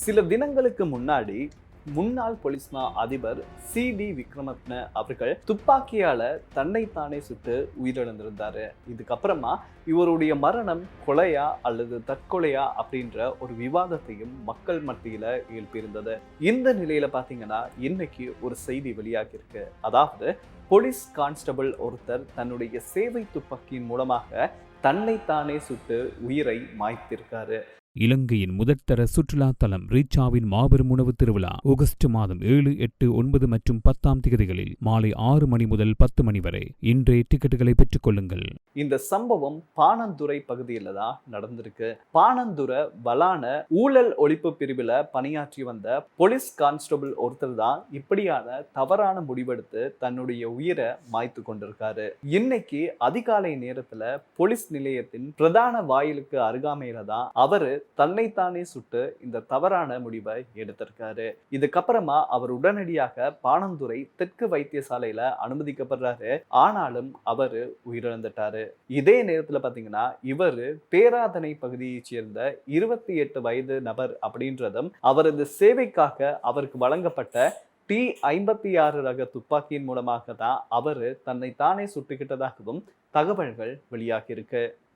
சில தினங்களுக்கு முன்னாடி முன்னாள் போலீஸ் மா அதிபர் சி.டி. விக்ரமரத்ன அவர்கள் துப்பாக்கியால தன்னைத்தானே சுட்டு உயிரிழந்திருந்தாரு. இதுக்கப்புறமா இவருடைய மரணம் கொலையா அல்லது தற்கொலையா அப்படின்ற ஒரு விவாதத்தையும் மக்கள் மத்தியில எழுப்பியிருந்தது. இந்த நிலையில பாத்தீங்கன்னா இன்னைக்கு ஒரு செய்தி வெளியாகி இருக்கு. அதாவது போலீஸ் கான்ஸ்டபிள் ஒருத்தர் தன்னுடைய சேவை துப்பாக்கியின் மூலமாக தன்னைத்தானே சுட்டு உயிரை மாய்த்திருக்காரு. இலங்கையின் முதற்தர சுற்றுலா தலம் ரீச்சாவின் மாபெரும் உணவு திருவிழா ஆகஸ்ட் மாதம் 7, 8, 9 மற்றும் 10ஆம் தேதிகளில் மாலை 6 மணி முதல் 10 மணி வரை இன்றே டிக்கெட்டுகளை பெற்றுக் கொள்ளுங்கள். இந்த சம்பவம் பாணந்துறை பகுதியில தான் நடந்திருக்கு. பாணந்துறை வலான ஊழல் ஒழிப்பு பிரிவுல பணியாற்றி வந்த போலீஸ் கான்ஸ்டபிள் ஒருத்தர் தான் இப்படியான தவறான முடிவெடுத்து தன்னுடைய உயிரை மாய்த்து கொண்டிருக்காரு. இன்னைக்கு அதிகாலை நேரத்துல போலீஸ் நிலையத்தின் பிரதான வாயிலுக்கு அருகாமையில தான் அவரு தன்னைத்தானே சுட்டு இந்த தவறான முடிவை எடுத்திருக்காரு. இதுக்கப்புறமா அவர் உடனடியாக பாணந்துறை தெற்கு வைத்தியசாலையில அனுமதிக்கப்படுறாரு. ஆனாலும் அவரு உயிரிழந்துட்டாரு. இதே நேரத்துல பாத்தீங்கன்னா இவரு பேராதனை பகுதியை சேர்ந்த 28 வயது நபர் அப்படின்றதும் அவரது சேவைக்காக அவருக்கு வழங்கப்பட்ட T-56 ரக துப்பாக்கியின் மூலமாக தான் அவரு தன்னை தானே சுட்டுக்கிட்டதாகவும் தகவல்கள் வெளியாகி இருக்கு.